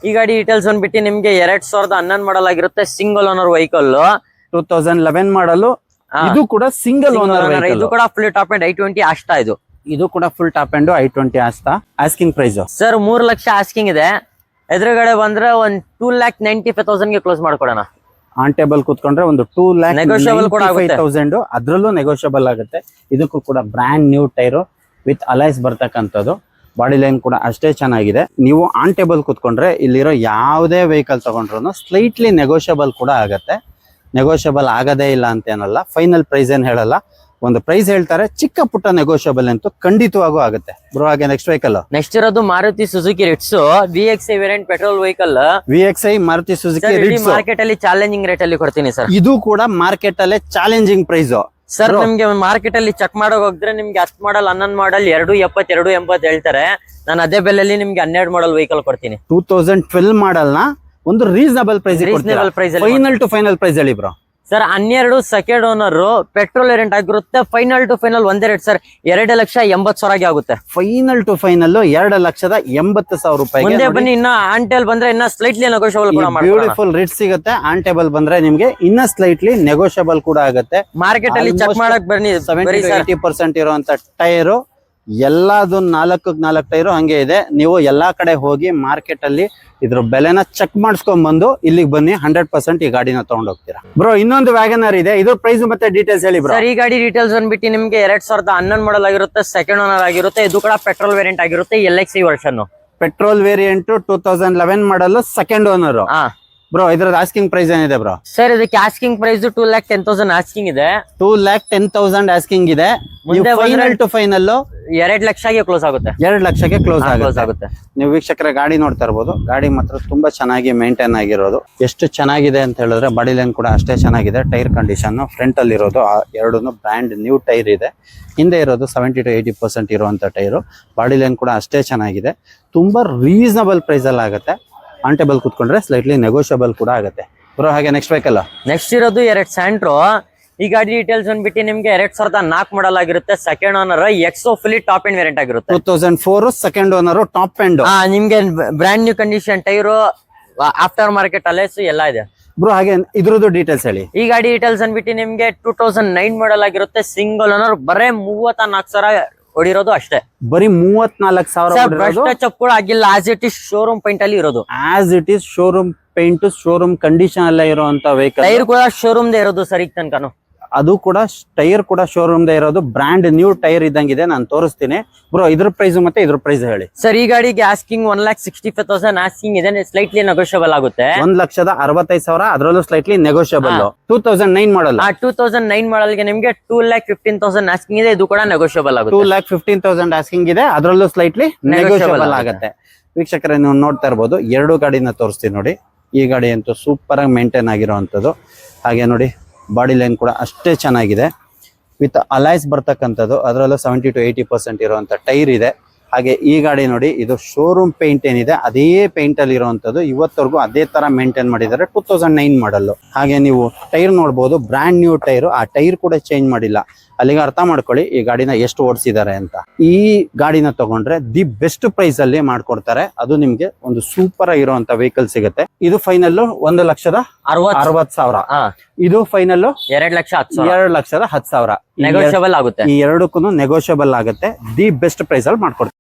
ಈ ಗಾಡಿ ಡೀಟೇಲ್ಸ್ ಬಂದ್ಬಿಟ್ಟು ನಿಮ್ಗೆ 2011 ಮಾಡಲ್ ಆಗಿರುತ್ತೆ, ಸಿಂಗಲ್ ಓನರ್ ವೆಹಿಕಲ್. 2011 ಮಾಡಲು, ಇದು ಕೂಡ ಸಿಂಗಲ್ ಓನರ್ ವೆಹಿಕಲ್. ಇದು ಕೂಡ ಫುಲ್ ಟಾಪ್ ಅಂಡ್ i20 ಅಷ್ಟ. ಇದು ಕೂಡ ಫುಲ್ ಟಾಪ್ ಅಂಡ್ i20 ಅಷ್ಟ. Asking price sir 3 lakh asking ಇದೆ. ಎದುರುಗಡೆ ಬಂದ್ರೆ ಒಂದು 2,95,000ಗೆ ಕ್ಲೋಸ್ ಮಾಡ್ಕೊಡೋಣ. ಆನ್ ಟೇಬಲ್ ಕೂತ್ಕೊಂಡ್ರೆ ಒಂದು ನೆಗೋಷಿಯಬಲ್ ಕೂಡ 2,95,000, ಅದ್ರಲ್ಲೂ ನೆಗೋಷಿಯಬಲ್ ಆಗುತ್ತೆ. ಇದಕ್ಕೂ ಕೂಡ brand new tyre with alloys ಬರ್ತಕ್ಕಂಥದ್ದು. ಬಾಡಿ ಲೈನ್ ಕೂಡ ಅಷ್ಟೇ ಚೆನ್ನಾಗಿದೆ. ನೀವು ಆನ್ ಟೇಬಲ್ ಕೂತ್ಕೊಂಡ್ರೆ ಇಲ್ಲಿರೋ ಯಾವುದೇ ವೆಹಿಕಲ್ ತಗೊಂಡ್ರು ಸ್ಲೈಟ್ಲಿ ನೆಗೋಷಿಯಬಲ್ ಕೂಡ ಆಗತ್ತೆ. ನೆಗೋಷಿಯಬಲ್ ಆಗದೇ ಇಲ್ಲ ಅಂತ ಏನಲ್ಲ, ಫೈನಲ್ ಪ್ರೈಸ್ ಏನ್ ಹೇಳಲ್ಲ, ಒಂದು ಪ್ರೈಸ್ ಹೇಳ್ತಾರೆ, ಚಿಕ್ಕ ಪುಟ್ಟ ನೆಗೋಷಿಯಬಲ್ ಅಂತೂ ಖಂಡಿತವಾಗೂ ಆಗುತ್ತೆ. ಬ್ರೋ, ಹಾಗೆ ನೆಕ್ಸ್ಟ್ ವೆಹಿಕಲ್. ನೆಕ್ಸ್ಟ್ ಇರೋದು Maruti Suzuki Ritz VXi variant petrol vehicle. VXi Maruti Suzuki Ritz market ಅಲ್ಲಿ ಚಾಲೆಂಜಿಂಗ್ ರೇಟ್ ಅಲ್ಲಿ ಕೊಡ್ತೀನಿ ಸರ್. ಇದು ಕೂಡ ಮಾರ್ಕೆಟ್ ಅಲ್ಲೇ ಚಾಲೆಂಜಿಂಗ್ ಪ್ರೈಸ್ ಸರ್. ನಿಮ್ಗೆ ಮಾರ್ಕೆಟ್ ಅಲ್ಲಿ ಚೆಕ್ ಮಾಡೋ ಹೋಗಿದ್ರೆ ನಿಮ್ಗೆ 10 ಮಾಡಲ್ 11 ಮಾಡಲ್ 270 280 ಹೇಳ್ತಾರೆ. ನಾನು ಅದೇ ಬೆಲೆಯಲ್ಲಿ ನಿಮ್ಗೆ 12 ಮಾಡಲ್ ವೆಹಿಕಲ್ ಕೊಡ್ತೀನಿ. 2012 ಮಾಡಲ್ ನ ಒಂದು reasonable price. Final to final price ಹೇಳಿ bro. Sir 12 second owner petrol variant ಆಗಿರುತ್ತೆ. ಫೈನಲ್ ಟು ಫೈನಲ್ ಒಂದೇ ರೇಟ್ ಸರ್, 2,80,000ಗೆ ಆಗುತ್ತೆ. ಫೈನಲ್ ಟು ಫೈನಲ್ 2,80,000 ರೂಪಾಯಿ. ಮುಂದೆ ಬನ್ನಿ, ಇನ್ನ ಆಂಟೇಲ್ ಬಂದ್ರೆ ಇನ್ನ ಸ್ಲೈಟ್ಲಿ ನೆಗೋಷಿಯಬಲ್ ಕೂಡ ಬ್ಯೂಟಿಫುಲ್ ರೇಟ್ ಸಿಗುತ್ತೆ. ಆನ್ ಟೇಬಲ್ ಬಂದ್ರೆ ನಿಮ್ಗೆ ಇನ್ನ ಸ್ಲೈಟ್ಲಿ ನೆಗೋಷಿಯಬಲ್ ಕೂಡ ಆಗುತ್ತೆ. ಮಾರ್ಕೆಟ್ ಅಲ್ಲಿ ಚೆಕ್ ಮಾಡಕ್ ಬನ್ನಿ. 70-80% ಇರುವಂತ ಟೈರು, ಎಲ್ಲದು 4 ಟೈರು ಹಂಗೆ ಇದೆ. ನೀವು ಎಲ್ಲಾ ಕಡೆ ಹೋಗಿ ಮಾರ್ಕೆಟ್ ಅಲ್ಲಿ ಇದ್ರ ಬೆಲೆನ ಚೆಕ್ ಮಾಡಿಸ್ಕೊಂಡ್ ಬಂದು ಇಲ್ಲಿಗೆ ಬನ್ನಿ, 100% ಈ ಗಾಡಿನ ತಗೊಂಡ್ ಹೋಗ್ತೀರಾ. ಬ್ರೋ, ಇನ್ನೊಂದು ವ್ಯಾಗನರ್ ಇದೆ, ಇದ್ರ ಪ್ರೈಸ್ ಮತ್ತೆ ಡೀಟೇಲ್ಸ್ ಹೇಳಿ ಬ್ರೋ. ಸರ್ ಈ ಗಾಡಿ ಡೀಟೇಲ್ಸ್ ಬಂದ್ಬಿಟ್ಟು ನಿಮ್ಗೆ 2011 ಮಾಡಲ್ ಆಗಿರುತ್ತೆ, ಸೆಕೆಂಡ್ ಓನರ್ ಆಗಿರುತ್ತೆ. ಇದು ಕೂಡ ಪೆಟ್ರೋಲ್ ವೇರಿಯಂಟ್ ಆಗಿರುತ್ತೆ, LXi version. Petrol variant 2011 model second owner. Bro, ಇದ್ರದ್ದು ಆಸ್ಕಿಂಗ್ ಪ್ರೈಸ್ ಏನಿದೆ ಬ್ರೋ? ಸರ್ ಇದಕ್ಕೆ ಆಸ್ಕಿಂಗ್ ಪ್ರೈಸ್ 2,10,000 ಆಸ್ಕಿಂಗ್ ಇದೆ. 2,10,000 ಆಸ್ಕಿಂಗ್ ಇದೆ. ಫೈನಲ್ ಟು ಫೈನಲ್ 2 ಲಕ್ಷಕ್ಕೆ ಕ್ಲೋಸ್ ಆಗುತ್ತೆ. 2 ಲಕ್ಷಕ್ಕೆ ಕ್ಲೋಸ್ ಆಗುತ್ತೆ. ನೀವು ವೀಕ್ಷಕರ ಗಾಡಿ ನೋಡ್ತಾ ಇರ್ಬೋದು. ಗಾಡಿ ಮಾತ್ರ ತುಂಬಾ ಚೆನ್ನಾಗಿ ಮೇಂಟೈನ್ ಆಗಿರೋದು. ಎಷ್ಟು ಚೆನ್ನಾಗಿದೆ ಅಂತ ಹೇಳಿದ್ರೆ ಬಾಡಿ ಲೈನ್ ಕೂಡ ಅಷ್ಟೇ ಚೆನ್ನಾಗಿದೆ. ಟೈರ್ ಕಂಡೀಷನ್ ಫ್ರಂಟ್ ಅಲ್ಲಿ ಇರೋದು ಎರಡೂ ಬ್ರ್ಯಾಂಡ್ ನ್ಯೂ ಟೈರ್ ಇದೆ. ಹಿಂದೆ ಇರೋದು 70-80% ಇರುವಂತ ಟೈರು. ಬಾಡಿ ಲೈನ್ ಕೂಡ ಅಷ್ಟೇ ಚೆನ್ನಾಗಿದೆ. ತುಂಬಾ ರೀಸನಬಲ್ ಪ್ರೈಸ್ ಅಲ್ಲಿ ಆಗುತ್ತೆ. ಆನ್ ಟೇಬಲ್ ಕೂತ್ಕೊಂಡ್ರೆ ಸ್ಲೈಟ್ಲಿ ನೆಗೋಷಿಯಬಲ್ ಕೂಡ ಆಗುತ್ತೆ. ಬ್ರೋ, ಹಾಗೆ ನೆಕ್ಸ್ಟ್ ವೆಹಿಕಲ್. ನೆಕ್ಸ್ಟ್ ಇರೋದು 2 ಸ್ಯಾಂಟ್ರೋ. ಈ ಗಾಡಿ ಡೀಟೇಲ್ಸ್ ಬಂದ್ಬಿಟ್ಟು ನಿಮ್ಗೆ 2004 ಮಾಡಲ್ ಆಗಿರುತ್ತೆ, second owner. Exo fully top end variant ಆಗಿರುತ್ತೆ. 2004 ಸೆಕೆಂಡ್ ಓನರ್, ಟಾಪ್ ಅಂಡ್. ನಿಮ್ಗೆ brand new condition tyre, after market alloys ಎಲ್ಲ ಇದೆ. ಬ್ರೋ, ಹಾಗೆ ಇದ್ರದ್ದು ಡೀಟೇಲ್ಸ್ ಹೇಳಿ. ಈ ಗಾಡಿ ಡೀಟೇಲ್ಸ್ ಅಂದ್ಬಿಟ್ಟು ನಿಮ್ಗೆ 2009 ಮಾಡಲ್ ಆಗಿರುತ್ತೆ, ಸಿಂಗಲ್ ಓನರ್. ಬರೇ 34,000 ಹೊಡಿರೋದು ಅಷ್ಟೇ. ಬರೀ 34,000 ಟಚ್ ಕೂಡ ಆಗಿಲ್ಲ. As it is showroom paint ಅಲ್ಲಿ ಇರೋದು. As it is showroom paint, showroom condition ಅಲ್ಲೇ ಇರುವಂತ ವೆಹಿಕಲ್. ಟೈರ್ ಕೂಡ ಶೋರೂಮ್ ದೇ ಇರೋದು ಸರ್ ಈಗ ತನಕನು. ಅದು ಕೂಡ ಟೈರ್ ಕೂಡ ಶೋರೂಮ್ ಇರೋದು, ಬ್ರ್ಯಾಂಡ್ ನ್ಯೂ ಟೈರ್ ಇದ್ದಂಗಿದೆ. ನಾನು ತೋರಿಸ್ತೀನಿ ಬ್ರೋ. ಇದ್ರ ಪ್ರೈಸ್ ಮತ್ತೆ ಇದ್ರ ಪ್ರೈಸ್ ಹೇಳಿ ಸರ್. ಈ ಗಾಡಿಗೆ ಆಸ್ಕಿಂಗ್ 1,65,000 ಆಸ್ಕಿಂಗ್ ಇದೆ, ಸ್ಲೈಟ್ಲಿ ನೆಗೋಷಿಯಬಲ್ ಆಗುತ್ತೆ. 1,65,000, ಅದರಲ್ಲೂ ಸ್ಲೈಟ್ಲಿ ನೆಗೋಷಿಯಬಲ್. 2009 ಮಾಡಲ್. 2009 ಮಾಡಲ್ಗೆ ನಿಮ್ಗೆ 2,15,000 ಆಸ್ಕಿಂಗ್ ಇದೆ, ಇದು ಕೂಡ ನೆಗೋಷಿಯಬಲ್ ಆಗುತ್ತೆ. 2,15,000 ಆಸ್ಕಿಂಗ್ ಇದೆ, ಅದರಲ್ಲೂ ಸ್ಲೈಟ್ಲಿ ನೆಗೋಷಿಯಬಲ್ ಆಗುತ್ತೆ. ವೀಕ್ಷಕರೇ ನೀವು ನೋಡ್ತಾ ಇರ್ಬೋದು, ಎರಡು ಗಾಡಿನ ತೋರಿಸ್ತೀನಿ ನೋಡಿ. ಈ ಗಾಡಿ ಅಂತೂ ಸೂಪರ್ ಆಗಿ ಮೇಂಟೈನ್ ಆಗಿರೋವಂಥದ್ದು. ಹಾಗೆ ನೋಡಿ ಬಾಡಿ ಲೈನ್ ಕೂಡ ಅಷ್ಟೇ ಚೆನ್ನಾಗಿದೆ. ವಿತ್ ಅಲೈಸ್ ಬರ್ತಕ್ಕಂಥದ್ದು, ಅದರಲ್ಲೂ 70 to 80% ಇರುವಂತ ಟೈರ್ ಇದೆ. ಹಾಗೆ ಈ ಗಾಡಿ ನೋಡಿ, ಇದು ಶೋರೂಮ್ ಪೇಂಟ್ ಏನಿದೆ ಅದೇ ಪೇಂಟ್ ಅಲ್ಲಿ ಇರುವಂತದ್ದು. ಇವತ್ತವರೆಗೂ ಅದೇ ತರ ಮೇಂಟೈನ್ ಮಾಡಿದ್ದಾರೆ. 2009 ಮಾಡಲ್. ಹಾಗೆ ನೀವು ಟೈರ್ ನೋಡ್ಬೋದು, ಬ್ರ್ಯಾಂಡ್ ನ್ಯೂ ಟೈರ್. ಆ ಟೈರ್ ಕೂಡ ಚೇಂಜ್ ಮಾಡಿಲ್ಲ. ಅಲ್ಲಿಗೆ ಅರ್ಥ ಮಾಡ್ಕೊಳ್ಳಿ ಈ ಗಾಡಿನ ಎಷ್ಟು ಓಡಿಸಿದ್ದಾರೆ ಅಂತ. ಈ ಗಾಡಿನ ತಗೊಂಡ್ರೆ ದಿ ಬೆಸ್ಟ್ ಪ್ರೈಸ್ ಅಲ್ಲಿ ಮಾಡ್ಕೊಡ್ತಾರೆ. ಅದು ನಿಮ್ಗೆ ಒಂದು ಸೂಪರ್ ಆಗಿರುವಂತ ವೆಹಿಕಲ್ ಸಿಗುತ್ತೆ. ಇದು ಫೈನಲ್ 1,60,000. ಇದು ಫೈನಲ್ 2,10,000. ನೆಗೋಷಿಯಬಲ್ ಆಗುತ್ತೆ. ಈ ಎರಡಕ್ಕೂ ನೆಗೋಷಿಯಬಲ್ ಆಗುತ್ತೆ. ದಿ ಬೆಸ್ಟ್ ಪ್ರೈಸ್ ಅಲ್ಲಿ ಮಾಡ್ಕೊಡ್ತಾರೆ.